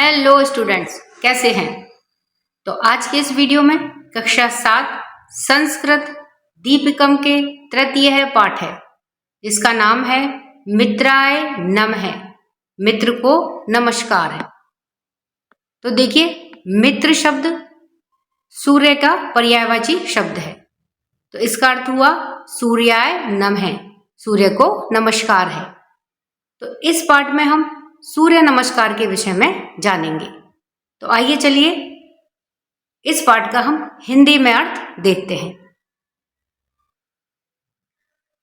Hello students, कैसे हैं। तो आज के इस वीडियो में कक्षा 7 संस्कृत दीपिकम के तृतीय पाठ है, जिसका नाम है मित्राय नमः। मित्र को नमस्कार है। तो देखिए, मित्र शब्द सूर्य का पर्यायवाची शब्द है, तो इसका अर्थ हुआ सूर्याय नमः, सूर्य को नमस्कार है। तो इस पाठ में हम सूर्य नमस्कार के विषय में जानेंगे। तो आइए चलिए इस पाठ का हम हिंदी में अर्थ देखते हैं।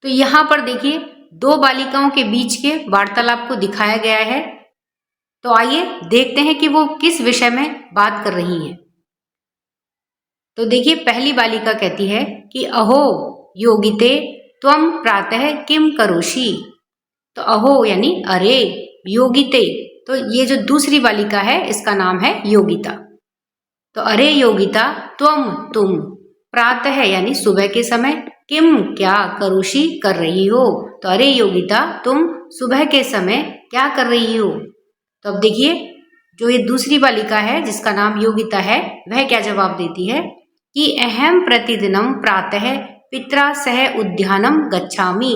तो यहां पर देखिए, दो बालिकाओं के बीच के वार्तालाप को दिखाया गया है। तो आइए देखते हैं कि वो किस विषय में बात कर रही हैं। तो देखिए, पहली बालिका कहती है कि अहो योगिते त्वम प्रातः किम करोषि। तो अहो यानी अरे, योगिते, तो ये जो दूसरी बालिका है इसका नाम है योगिता। तो अरे योगिता, तुम प्रातः यानी सुबह के समय, किम क्या, करोषि कर रही हो। तो अरे योगिता, तुम सुबह के समय क्या कर रही हो। तो अब देखिए, जो ये दूसरी बालिका है जिसका नाम योगिता है, वह क्या जवाब देती है कि अहम प्रतिदिनम प्रातः पित्रा सह उद्यानम गच्छामि।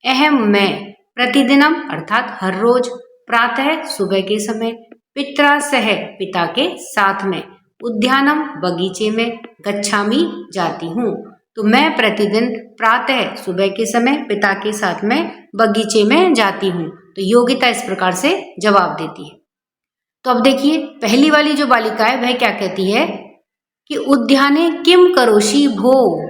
अहम मैं, प्रतिदिनम अर्थात हर रोज, प्रातः सुबह के समय, पित्रा सह पिता के साथ में, उद्यानम बगीचे में, गच्छामि जाती हूँ। तो मैं प्रतिदिन प्रातः सुबह के समय पिता के साथ में बगीचे में जाती हूँ। तो योगिता इस प्रकार से जवाब देती है। तो अब देखिए, पहली वाली जो बालिका है वह क्या कहती है कि उद्याने किम करोषि भो।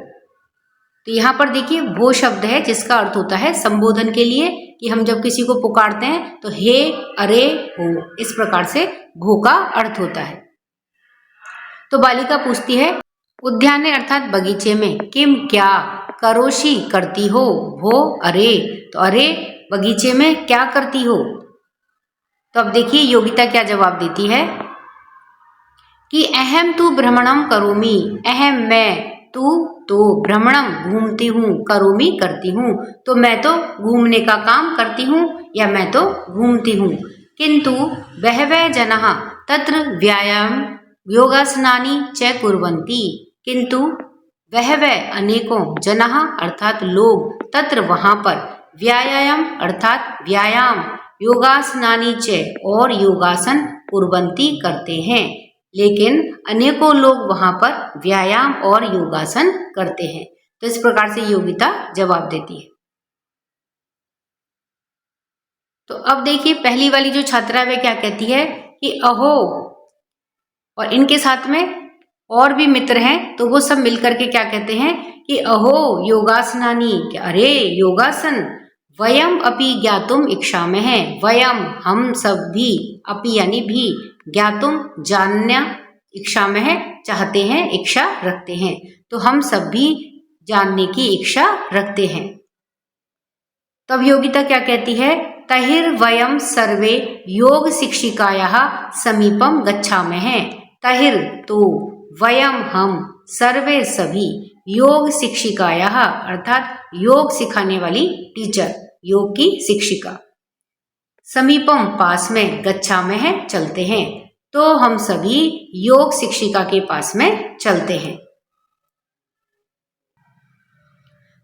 तो यहाँ पर देखिए, भो शब्द है जिसका अर्थ होता है संबोधन के लिए, कि हम जब किसी को पुकारते हैं तो हे, अरे, हो, इस प्रकार से भो का अर्थ होता है। तो बालिका पूछती है उद्याने अर्थात बगीचे में, किम क्या, करोषि करती हो, भो अरे, तो अरे बगीचे में क्या करती हो। तो अब देखिए योगिता क्या जवाब देती है कि अहम तु भ्रमणम करोमि। अहम मैं, तू तो भ्रमणम घूमती हूँ, करोमि करती हूँ। तो मैं तो घूमने का काम करती हूँ या मैं तो घूमती हूँ। किंतु बहवः जनाः तत्र व्यायाम योगासनानि च कुर्वन्ति। किंतु बहवः अनेकों, जनाः अर्थात लोग, तत्र वहाँ पर, व्यायाम अर्थात व्यायाम, योगासनानि च और योगासन, कुर्वन्ति करते हैं। लेकिन अनेकों लोग वहां पर व्यायाम और योगासन करते हैं। तो इस प्रकार से योगिता जवाब देती है। तो अब देखिए, पहली वाली जो छात्रा है वह क्या कहती है कि अहो, और इनके साथ में और भी मित्र हैं, तो वो सब मिलकर के क्या कहते हैं कि अहो योगासनानी, अरे योगासन, वयम अपि ज्ञातुम इच्छामः। वयम हम सब भी, अपि यानी भी, ज्ञातुम जानना, इच्छामः चाहते हैं, इच्छा रखते हैं। तो हम सब भी जानने की इच्छा रखते हैं। तब योगिता क्या कहती है, तहिर वयम सर्वे योग शिक्षिकायाः समीपम गच्छामः। तहिर तो, वयम हम, सर्वे सभी, योग शिक्षिकायाः अर्थात योग सिखाने वाली टीचर, योग की शिक्षिका, समीपम पास में, गच्छामः चलते हैं। तो हम सभी योग शिक्षिका के पास में चलते हैं।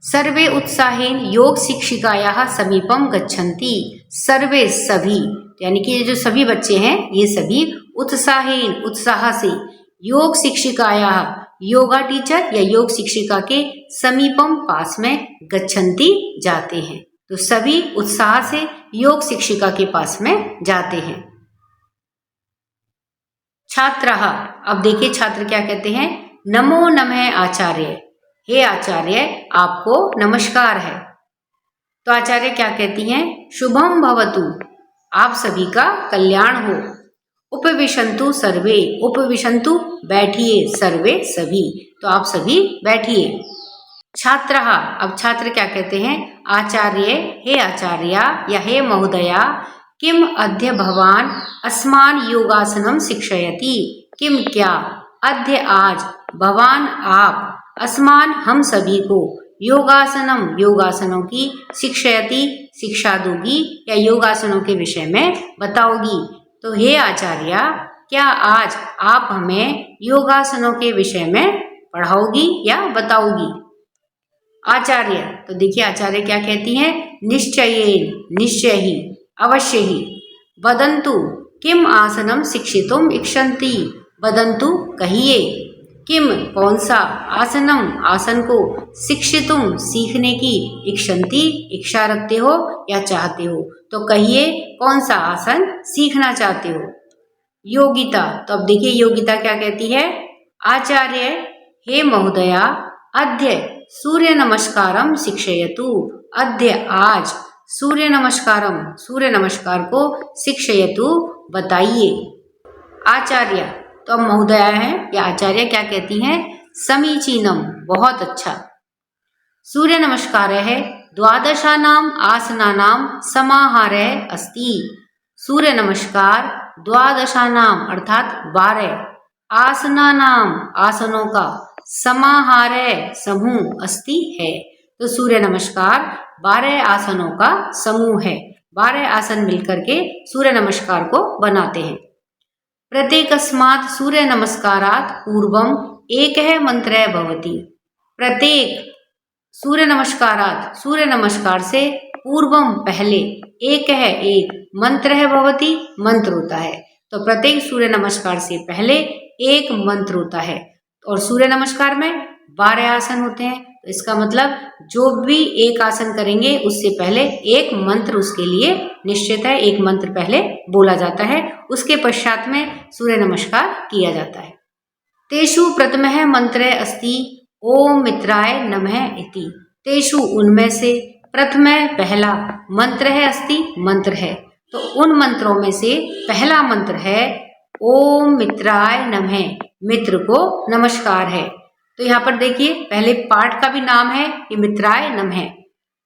सर्वे उत्साहेन योग शिक्षिकायाः समीपम गच्छन्ति। सर्वे सभी, यानी कि ये जो सभी बच्चे हैं ये सभी उत्साहेन उत्साह से, योग शिक्षिकायाः योगा टीचर या योग शिक्षिका के, समीपम पास में, गच्छन्ति जाते हैं। तो सभी उत्साह से योग शिक्षिका के पास में जाते हैं। छात्रः, अब देखिए छात्र क्या कहते हैं, नमो नमः आचार्य। हे आचार्य, आपको नमस्कार है। तो आचार्य क्या कहती हैं, शुभम भवतु, आप सभी का कल्याण हो। उपविशन्तु सर्वे, उपविशन्तु बैठिए, सर्वे सभी, तो आप सभी बैठिए। छात्रः, अब छात्र क्या कहते हैं, आचार्य, हे आचार्या या हे महोदया, किम अद्य भवान अस्मान योगासनम शिक्षयति। किम क्या, अद्य आज, भवान आप, अस्मान हम सभी को, योगासनम योगासनों की, शिक्षयति शिक्षा दोगी या योगासनों के विषय में बताओगी। तो हे आचार्य, क्या आज आप हमें योगासनों के विषय में पढ़ाओगी या बताओगी? आचार्य, तो देखिए आचार्य क्या कहती हैं, निश्चयेन, निश्चय ही, अवश्य ही, वदन्तु किम आसनम शिक्षितुम इच्छन्ति, वदन्तु कहिए, किम कौन सा, आसनम आसन को, शिक्षितुम सीखने की, इच्छन्ति इच्छा रखते हो या चाहते हो, तो कहिए कौन सा आसन सीखना चाहते हो। योगिता, तो अब देखिए योगिता क्या कहती है, आचार्य, हे महोदया, अद्य सूर्य नमस्कारम शिक्षयतु, अद्य आज सूर्य नमस्कारम, सूर्य नमस्कार को, शिक्षयतु बताइए। आचार्य, तो अब महोदया है या आचार्य क्या कहती हैं, समीचीनम, बहुत अच्छा। सूर्य नमस्कार है द्वादशानाम आसनानाम समाहारः अस्ति, सूर्य नमस्कार द्वादशानाम अर्थात 12 आसनानाम आसनों का, समाहारः समूह, अस्ति है, तो सूर्य नमस्कार 12 आसनों का समूह है, 12 आसन मिलकर के सूर्य नमस्कार को बनाते हैं। प्रत्येकस्मात् सूर्य नमस्कारात् पूर्वम एकः मंत्रः भवति, प्रत्येक सूर्य नमस्कारात्, सूर्य नमस्कार से, पूर्वम पहले, एकः एक, मंत्रः भवति मंत्र होता है, तो प्रत्येक सूर्य नमस्कार से पहले एक मंत्र होता है, और सूर्य नमस्कार में 12 आसन होते हैं, तो इसका मतलब जो भी एक आसन करेंगे उससे पहले एक मंत्र उसके लिए निश्चित है, एक मंत्र पहले बोला जाता है, उसके पश्चात में सूर्य नमस्कार किया जाता है। तेषु प्रथमः मंत्रः अस्ति ओम मित्राय नमः इति, तेषु उनमें से, प्रथम पहला, मंत्र है अस्ति मंत्र है, तो उन मंत्रों में से पहला मंत्र है ओम मित्राय नमः, मित्र को नमस्कार है। तो यहाँ पर देखिए पहले पाठ का भी नाम है कि मित्राय नमः,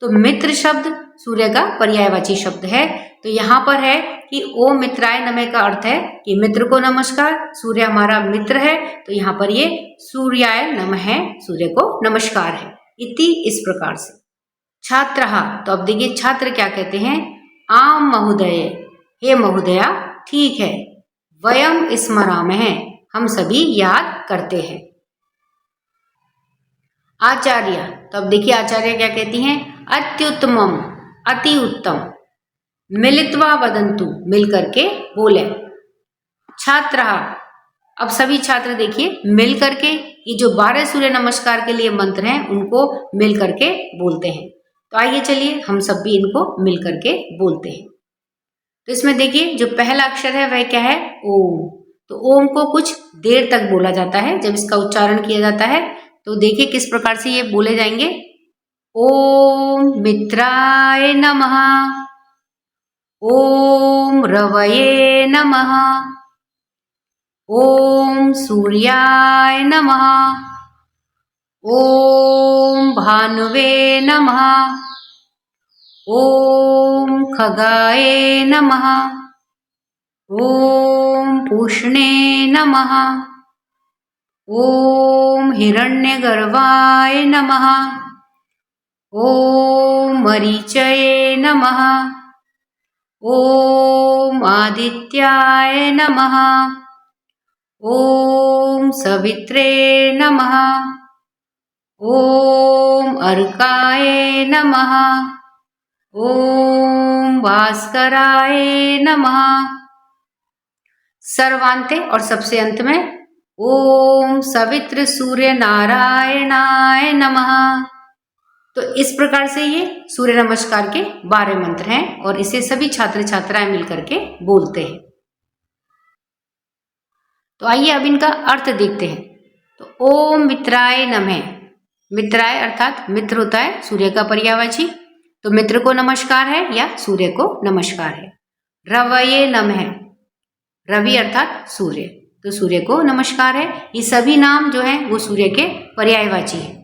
तो मित्र शब्द सूर्य का पर्यायवाची शब्द है, तो यहाँ पर है कि ओम मित्राय नमः का अर्थ है कि मित्र को नमस्कार, सूर्य हमारा मित्र है, तो यहाँ पर ये सूर्याय नमः, सूर्य को नमस्कार है, इति इस प्रकार से। छात्रः, तो अब देखिए छात्र क्या कहते हैं, आम महोदय, हे महोदया ठीक है, वयम स्मरामः, हम सभी याद करते हैं। आचार्य, तो अब देखिए आचार्य क्या कहती हैं, अत्युत्तमम, अति उत्तम, मिलित्वा वदन्तु, मिलकर के बोले। छात्र, अब सभी छात्र देखिए मिल करके ये जो 12 सूर्य नमस्कार के लिए मंत्र हैं उनको मिल करके बोलते हैं, तो आइए चलिए हम सब भी इनको मिल करके बोलते हैं। तो इसमें देखिए जो पहला अक्षर है वह क्या है, ओम, तो ओम को कुछ देर तक बोला जाता है जब इसका उच्चारण किया जाता है, तो देखिए किस प्रकार से ये बोले जाएंगे, ओम मित्राय नमः, ओम रवये नमः, ओम सूर्याय नमः, ओम भानुवे नमः, ओम खगाय नमः, ओम पूष्णे नमः, ओम हिरण्यगर्भाय नमः, ओम मरीचये नमः, ओम आदित्याय नमः, ओम सवित्रे नमः, ओम अर्काय नमः, ओम भास्कराय नमः। सर्वांते और सबसे अंत में ओम सवित्र सूर्य नारायणाय नमः। तो इस प्रकार से ये सूर्य नमस्कार के 12 मंत्र हैं और इसे सभी छात्र छात्राएं मिलकर के बोलते हैं। तो आइए अब इनका अर्थ देखते हैं। तो ओम मित्राय नमः, मित्राय अर्थात मित्र होता है सूर्य का पर्यायवाची, तो मित्र को नमस्कार है या सूर्य को नमस्कार है। रवये नमः, रवि अर्थात सूर्य, तो सूर्य को नमस्कार है। ये सभी नाम जो हैं वो सूर्य के पर्यायवाची है।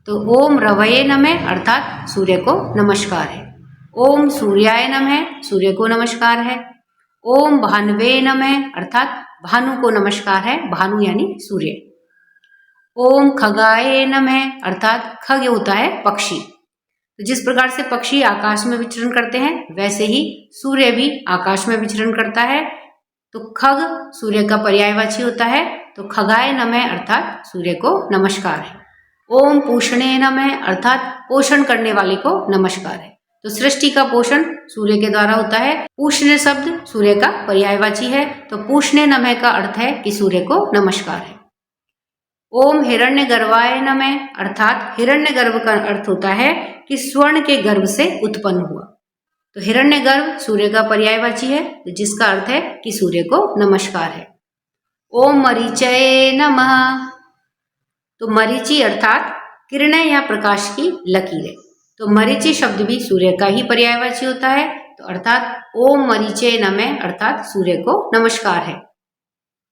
तो ओम रवये नमः अर्थात सूर्य को नमस्कार है। ओम सूर्याय नमः, सूर्य को नमस्कार है। ओम भानुवे नमः अर्थात भानु को नमस्कार है, भानु यानी सूर्य। ओम खगाय नमः अर्थात खग होता है पक्षी, तो जिस प्रकार से पक्षी आकाश में विचरण करते हैं वैसे ही सूर्य भी आकाश में विचरण करता है। तो खग सूर्य का पर्यायवाची होता है, तो खगाय नमः अर्थात सूर्य को नमस्कार है। ओम पूषणे नमः अर्थात पोषण करने वाले को नमस्कार है। तो सृष्टि का पोषण सूर्य के द्वारा होता है। पूषणे शब्द सूर्य का पर्यायवाची है, तो पूषणे नमः का अर्थ है कि सूर्य को नमस्कार है। ओम हिरण्यगर्भाय नमः अर्थात हिरण्यगर्भ का अर्थ होता है कि स्वर्ण के गर्भ से उत्पन्न हुआ। तो हिरण्यगर्भ सूर्य का पर्यायवाची है, जिसका अर्थ है कि सूर्य को नमस्कार है। ओम मरीचये नमः, तो मरीचि अर्थात किरणें या प्रकाश की लकीरें। तो मरीचि शब्द भी सूर्य का ही पर्यायवाची होता है, तो अर्थात ओम मरीचये नमः अर्थात सूर्य को नमस्कार है।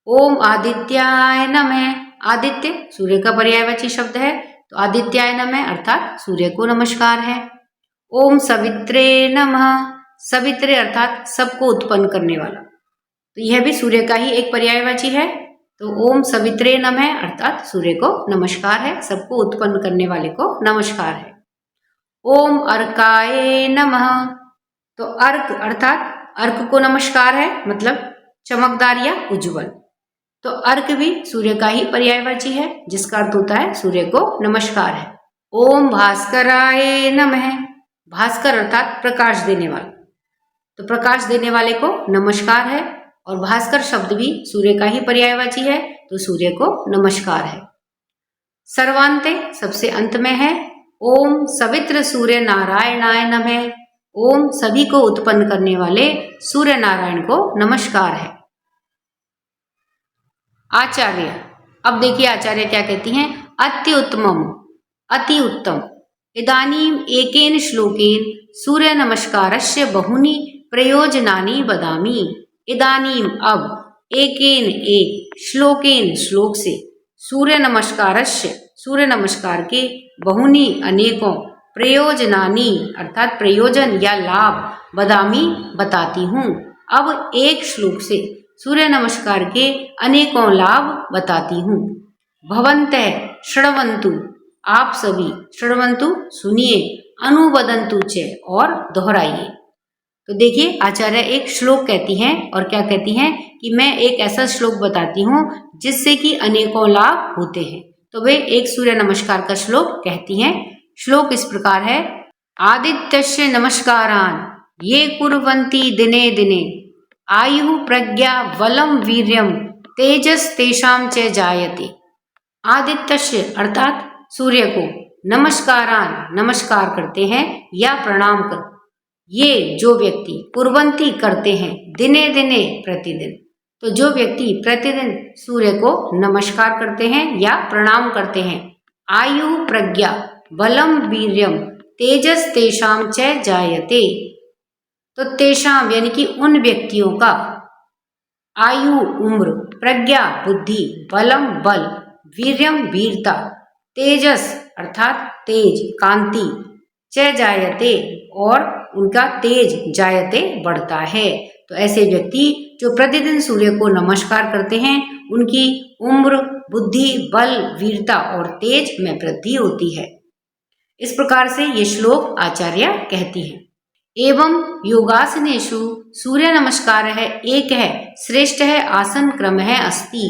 ओम आदित्याय नमः, आदित्य सूर्य का पर्यायवाची शब्द है, तो आदित्याय नमः अर्थात सूर्य को नमस्कार है। ओम सवित्रे नमः, सवित्रे अर्थात सबको उत्पन्न करने वाला, तो यह भी सूर्य का ही एक पर्यायवाची है। तो ओम सवित्रे नमः अर्थात सूर्य को नमस्कार है, सबको उत्पन्न करने वाले को नमस्कार है। ओम अर्काय नमः, तो अर्क अर्थात अर्क को नमस्कार है, मतलब चमकदार या उज्जवल। तो अर्क भी सूर्य का ही पर्यायवाची है, जिसका अर्थ होता है सूर्य को नमस्कार है। ओम भास्कराय नमः, भास्कर अर्थात प्रकाश देने वाला, तो प्रकाश देने वाले को नमस्कार है। और भास्कर शब्द भी सूर्य का ही पर्यायवाची है, तो सूर्य को नमस्कार है। सर्वांते सबसे अंत में है ओम सवित्र सूर्य नारायणाय नमः, ओम सभी को उत्पन्न करने वाले सूर्य नारायण को नमस्कार है। आचार्य, अब देखिए आचार्य क्या कहती हैं। अत्युत्तमम, अति उत्तम। इदानीम एकेन श्लोकेन सूर्य नमस्कारस्य बहुनी प्रयोजनानि वदामि। इदानीम अब, एकेन एक, श्लोकेन श्लोक से, सूर्य नमस्कारस्य सूर्य नमस्कार के, बहुनी अनेकों, प्रयोजनानि अर्थात प्रयोजन या लाभ, वदामि बताती हूँ। अब एक श्लोक से सूर्य नमस्कार के अनेकों लाभ बताती हूँ। भवन्तः शृण्वन्तु, आप सभी, शृण्वन्तु सुनिए, अनुवदन्तु च और दोहराइए। तो देखिए आचार्य एक श्लोक कहती हैं और क्या कहती हैं कि मैं एक ऐसा श्लोक बताती हूँ जिससे कि अनेकों लाभ होते हैं। तो वे एक सूर्य नमस्कार का श्लोक कहती हैं। श्लोक इस प्रकार है। आदित्यस्य नमस्कारान् ये कुर्वन्ति दिने दिने आयु प्रज्ञा बलम वीर्यम तेजस तेषां च जायते। आदित्यस्य अर्थात सूर्य को नमस्कारान् नमस्कार करते हैं या प्रणाम कर, ये जो व्यक्ति कुर्वन्ति करते हैं, दिने दिने प्रतिदिन, तो जो व्यक्ति प्रतिदिन सूर्य को नमस्कार करते हैं या प्रणाम करते हैं, आयु प्रज्ञा बलम वीर्यम तेजस तेषां च जायते, तो तेषाम यानी कि उन व्यक्तियों का, आयु उम्र, प्रज्ञा बुद्धि, बलम बल, वीर्यम वीरता, तेजस अर्थात तेज कांति, च जायते और उनका तेज जायते बढ़ता है। तो ऐसे व्यक्ति जो प्रतिदिन सूर्य को नमस्कार करते हैं, उनकी उम्र, बुद्धि, बल, वीरता और तेज में वृद्धि होती है। इस प्रकार से ये श्लोक आचार्य कहती है। एवं योगासनेषु सूर्य नमस्कार है एक है, श्रेष्ठ है, आसन क्रम है अस्ति।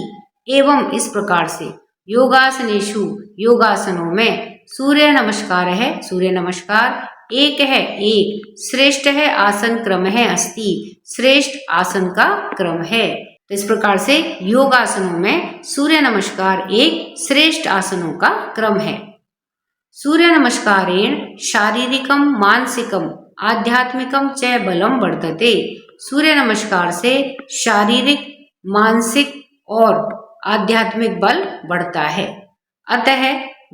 एवं इस प्रकार से योगासनेषु योगासनों में सूर्य नमस्कार है, सूर्य नमस्कार एक है, एक श्रेष्ठ है, आसन क्रम है अस्ति, श्रेष्ठ आसन का क्रम है। तो इस प्रकार से योगासनों में सूर्य नमस्कार एक श्रेष्ठ आसनों का क्रम है। सूर्य नमस्कारेण शारीरिकम मानसिकम आध्यात्मिकम च बलम वर्धते। सूर्य नमस्कार से शारीरिक, मानसिक और आध्यात्मिक बल बढ़ता है। अतः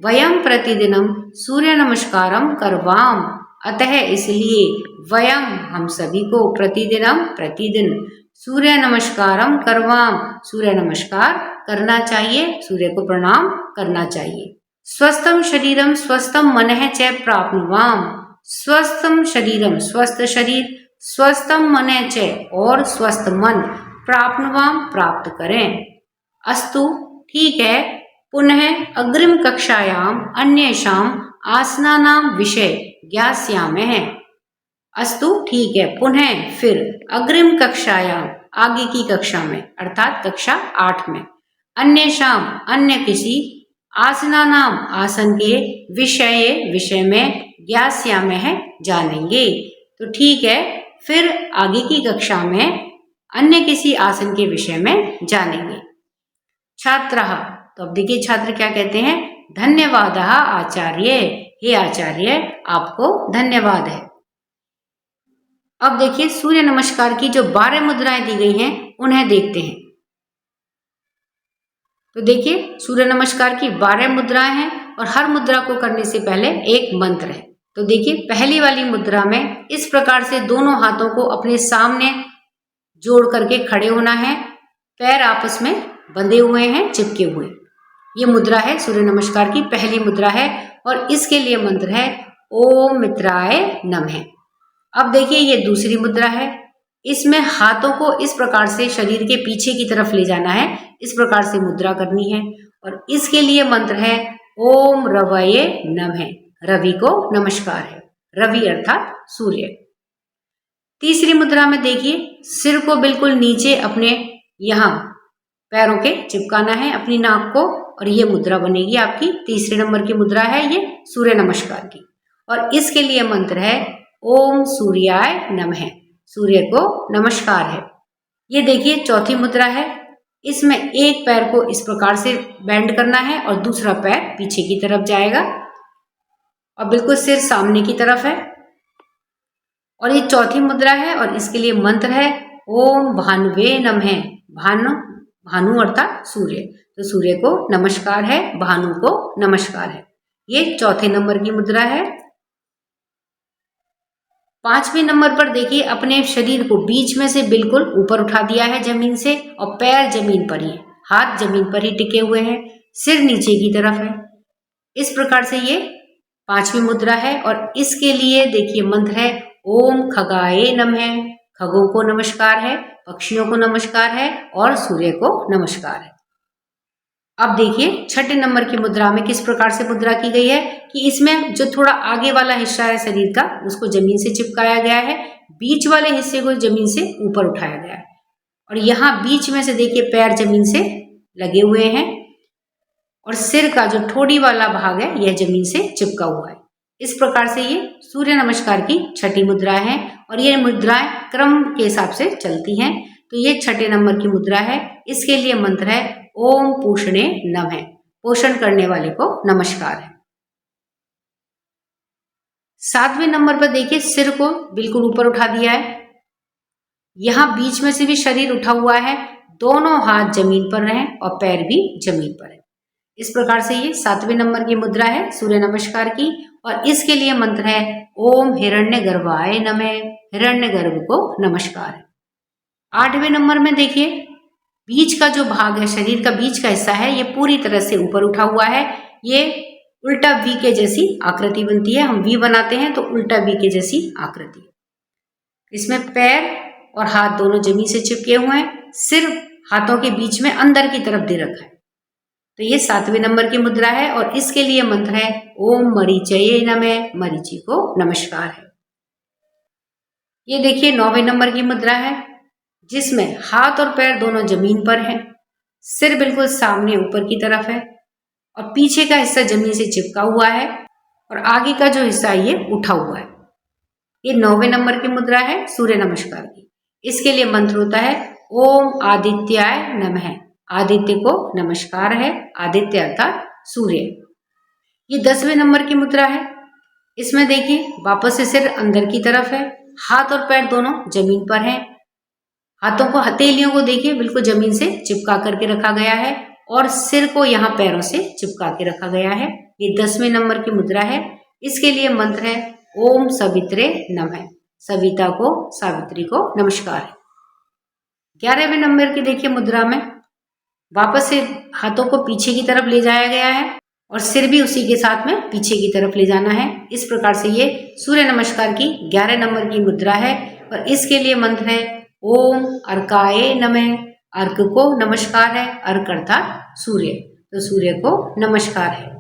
वयम प्रतिदिनम सूर्य नमस्कारम करवाम। अतः इसलिए वयम हम सभी को प्रतिदिनम प्रतिदिन सूर्य नमस्कारम करवाम सूर्य नमस्कार करना चाहिए, सूर्य को प्रणाम करना चाहिए। स्वस्थम शरीरम स्वस्थम मनः च प्राप्नुवाम। स्वस्थम शरीरम स्वस्थ शरीर, स्वस्थम मनः च और स्वस्थ मन, प्राप्नुवाम प्राप्त करें। अस्तु ठीक है। पुनः अग्रिम कक्षायाम अन्येषाम आसनानाम विषय ज्ञास्यामः। अस्तु ठीक है। पुनः फिर अग्रिम कक्षायाम आगे की कक्षा में अर्थात कक्षा 8 में। अन्य शाम अन्य किसी आसना नाम आसन के विषय में ज्ञास्यामः जानेंगे। तो ठीक है, फिर आगे की कक्षा में अन्य किसी आसन के विषय में जानेंगे। छात्रः, तो अब देखिए छात्र क्या कहते हैं, धन्यवादः आचार्य, हे आचार्य आपको धन्यवाद है। अब देखिए सूर्य नमस्कार की जो 12 मुद्राएं दी गई हैं उन्हें देखते हैं। तो देखिए सूर्य नमस्कार की 12 मुद्राएं हैं और हर मुद्रा को करने से पहले एक मंत्र है। तो देखिए पहली वाली मुद्रा में इस प्रकार से दोनों हाथों को अपने सामने जोड़ करके खड़े होना है, पैर आपस में बंधे हुए हैं, चिपके हुए। ये मुद्रा है सूर्य नमस्कार की पहली मुद्रा है और इसके लिए मंत्र है ओम मित्राय नमः। अब देखिए ये दूसरी मुद्रा है, इसमें हाथों को इस प्रकार से शरीर के पीछे की तरफ ले जाना है, इस प्रकार से मुद्रा करनी है और इसके लिए मंत्र है ओम रवये नमः, रवि को नमस्कार है, रवि अर्थात सूर्य। तीसरी मुद्रा में देखिए सिर को बिल्कुल नीचे अपने यहाँ पैरों के चिपकाना है अपनी नाक को और ये मुद्रा बनेगी आपकी तीसरे नंबर की मुद्रा है ये सूर्य नमस्कार की और इसके लिए मंत्र है ओम सूर्याय नमः, सूर्य को नमस्कार है। ये देखिए चौथी मुद्रा है, इसमें एक पैर को इस प्रकार से बेंड करना है और दूसरा पैर पीछे की तरफ जाएगा और बिल्कुल सिर सामने की तरफ है और ये चौथी मुद्रा है और इसके लिए मंत्र है ओम भानुवे नमः, भानु अर्थात सूर्य, तो सूर्य को नमस्कार है, भानु को नमस्कार है। ये चौथे नंबर की मुद्रा है। पांचवें नंबर पर देखिए अपने शरीर को बीच में से बिल्कुल ऊपर उठा दिया है जमीन से और पैर जमीन पर ही, हाथ जमीन पर ही टिके हुए हैं, सिर नीचे की तरफ है। इस प्रकार से ये पांचवी मुद्रा है और इसके लिए देखिए मंत्र है ओम खगाए नमः, खगों को नमस्कार है, पक्षियों को नमस्कार है और सूर्य को नमस्कार है। अब देखिए छठे नंबर की मुद्रा में किस प्रकार से मुद्रा की गई है कि इसमें जो थोड़ा आगे वाला हिस्सा है शरीर का उसको जमीन से चिपकाया गया है, बीच वाले हिस्से को जमीन से ऊपर उठाया गया है और यहाँ बीच में से देखिए पैर जमीन से लगे हुए हैं और सिर का जो ठोड़ी वाला भाग है यह जमीन से चिपका हुआ है। इस प्रकार से ये सूर्य नमस्कार की छठी मुद्रा है और ये मुद्राएं क्रम के हिसाब से चलती हैं। तो ये छठे नंबर की मुद्रा है, इसके लिए मंत्र है ओम पोषणे नमः, पोषण करने वाले को नमस्कार है। सातवें नंबर पर देखिए सिर को बिल्कुल ऊपर उठा दिया है, यहाँ बीच में से भी शरीर उठा हुआ है, दोनों हाथ जमीन पर रहें और पैर भी जमीन पर है। इस प्रकार से ये सातवें नंबर की मुद्रा है सूर्य नमस्कार की और इसके लिए मंत्र है ओम हिरण्यगर्भाय नमः, हिरण्यगर्भ को नमस्कार है। आठवें नंबर में देखिए बीच का जो भाग है, शरीर का बीच का हिस्सा है, ये पूरी तरह से ऊपर उठा हुआ है, ये उल्टा वी के जैसी आकृति बनती है। हम वी बनाते हैं तो उल्टा वी के जैसी आकृति। इसमें पैर और हाथ दोनों जमीन से चिपके हुए हैं, सिर हाथों के बीच में अंदर की तरफ दे रखा है। तो ये सातवें नंबर की मुद्रा है और इसके लिए मंत्र है ओम मरीचये नमः, मरीचि को नमस्कार है। ये देखिए नौवें नंबर की मुद्रा है जिसमें हाथ और पैर दोनों जमीन पर हैं, सिर बिल्कुल सामने ऊपर की तरफ है और पीछे का हिस्सा जमीन से चिपका हुआ है और आगे का जो हिस्सा ये उठा हुआ है। ये नौवें नंबर की मुद्रा है सूर्य नमस्कार की। इसके लिए मंत्र होता है ओम आदित्याय नमः, आदित्य को नमस्कार है, आदित्य अर्थात सूर्य। ये 10वें नंबर की मुद्रा है, इसमें देखिए वापस से सिर अंदर की तरफ है, हाथ और पैर दोनों जमीन पर हैं, हाथों को हथेलियों को देखिए बिल्कुल जमीन से चिपका करके रखा गया है और सिर को यहाँ पैरों से चिपका के रखा गया है। ये 10वें नंबर की मुद्रा है। इसके लिए मंत्र है ओम सवित्रे नमः, सविता को, सावित्री को नमस्कार है। 11वें नंबर की देखिए मुद्रा में वापस से हाथों को पीछे की तरफ ले जाया गया है और सिर भी उसी के साथ में पीछे की तरफ ले जाना है। इस प्रकार से ये सूर्य नमस्कार की 11 नंबर की मुद्रा है और इसके लिए मंत्र है ओम अर्काय नमः, अर्क को नमस्कार है, अर्क अर्थात सूर्य, तो सूर्य को नमस्कार है।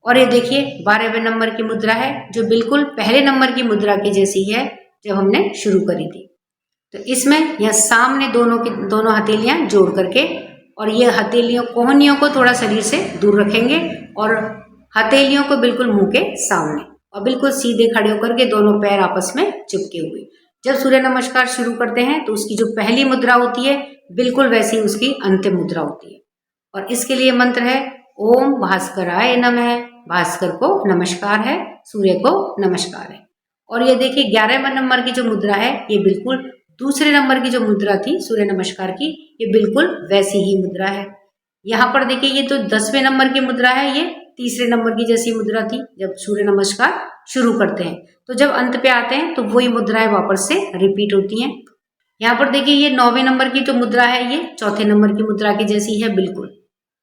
और ये देखिए 12वें नंबर की मुद्रा है जो बिल्कुल पहले नंबर की मुद्रा की जैसी है जब हमने शुरू करी थी। तो इसमें यह सामने दोनों हथेलियां जोड़ करके, और ये हथेलियों कोहनियों को थोड़ा शरीर से दूर रखेंगे और हथेलियों को बिल्कुल मुंह के सामने, और बिल्कुल सीधे खड़े होकर के दोनों पैर आपस में चिपके हुए। जब सूर्य नमस्कार शुरू करते हैं तो उसकी जो पहली मुद्रा होती है बिल्कुल वैसी उसकी अंतिम मुद्रा होती है। और इसके लिए मंत्र है ओम भास्कराय नमः। भास्कर को नमस्कार है, सूर्य को नमस्कार है। और ये देखिए 11वें नंबर की जो मुद्रा है ये बिल्कुल दूसरे नंबर की जो मुद्रा थी सूर्य नमस्कार की, ये बिल्कुल वैसी ही मुद्रा है। यहाँ पर देखिए ये तो 10वें नंबर की मुद्रा है, ये तीसरे नंबर की जैसी मुद्रा थी जब सूर्य नमस्कार शुरू करते हैं। तो जब अंत पे आते हैं तो वही मुद्राएं वापस से रिपीट होती हैं। यहाँ पर देखिए ये 9वें नंबर की जो मुद्रा है ये चौथे नंबर की मुद्रा की जैसी है बिल्कुल।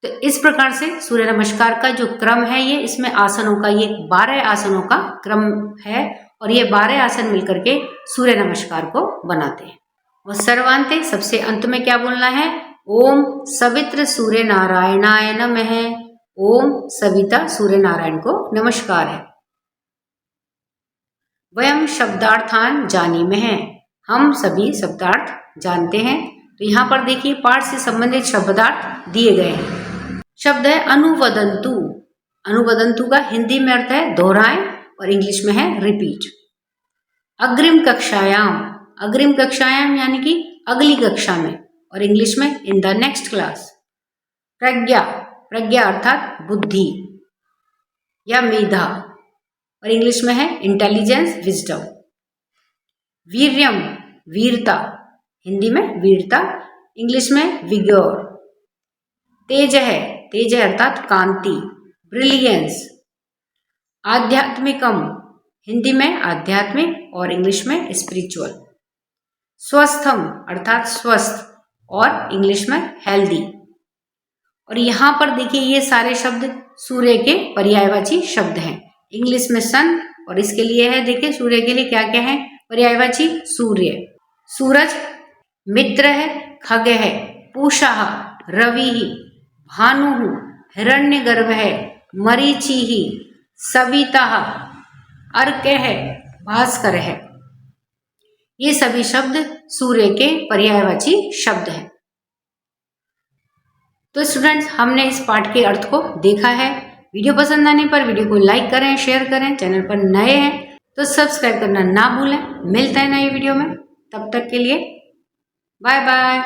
तो इस प्रकार से सूर्य नमस्कार का जो क्रम है ये, इसमें आसनों का ये 12 आसनों का क्रम है, और ये 12 आसन मिलकर के सूर्य नमस्कार को बनाते हैं। और सर्वांते सबसे अंत में क्या बोलना है, ओम सवित्र सूर्य नारायणाय नमः। ओम सविता सूर्य नारायण को नमस्कार है। वयम शब्दार्थान जानीमः, हम सभी शब्दार्थ जानते हैं। तो यहाँ पर देखिए पाठ से संबंधित शब्दार्थ दिए गए हैं। शब्द है अनुवदंतु। अनुवदंतु का हिंदी में अर्थ है दोहराएं, और इंग्लिश में है रिपीट। अग्रिम कक्षायाम, अग्रिम कक्षायाम यानी कि अगली कक्षा में, और इंग्लिश में इन द नेक्स्ट क्लास। प्रज्ञा, प्रज्ञा अर्थात बुद्धि या मेधा, और इंग्लिश में है इंटेलिजेंस विजडम। वीर्यम, वीरता, हिंदी में वीरता, इंग्लिश में विगोर। तेज है, तेज है अर्थात कांति, ब्रिलियंस। आध्यात्मिकम, हिंदी में आध्यात्मिक, और इंग्लिश में स्पिरिचुअल। स्वस्थम अर्थात स्वस्थ, और इंग्लिश में हेल्दी। और यहाँ पर देखिए ये सारे शब्द सूर्य के पर्यायवाची शब्द हैं। इंग्लिश में सन, और इसके लिए है देखिए सूर्य के लिए क्या क्या है पर्यायवाची, सूर्य, सूरज, मित्र है, खग है, पूषा, रवि, भानु, हिरण्यगर्भ है, मरीचि, सविता, अर्क है, भास्कर है। ये सभी शब्द सूर्य के पर्यायवाची शब्द हैं। तो स्टूडेंट्स हमने इस पाठ के अर्थ को देखा है। वीडियो पसंद आने पर वीडियो को लाइक करें, शेयर करें। चैनल पर नए हैं तो सब्सक्राइब करना ना भूलें। मिलते हैं नए वीडियो में, तब तक के लिए बाय बाय।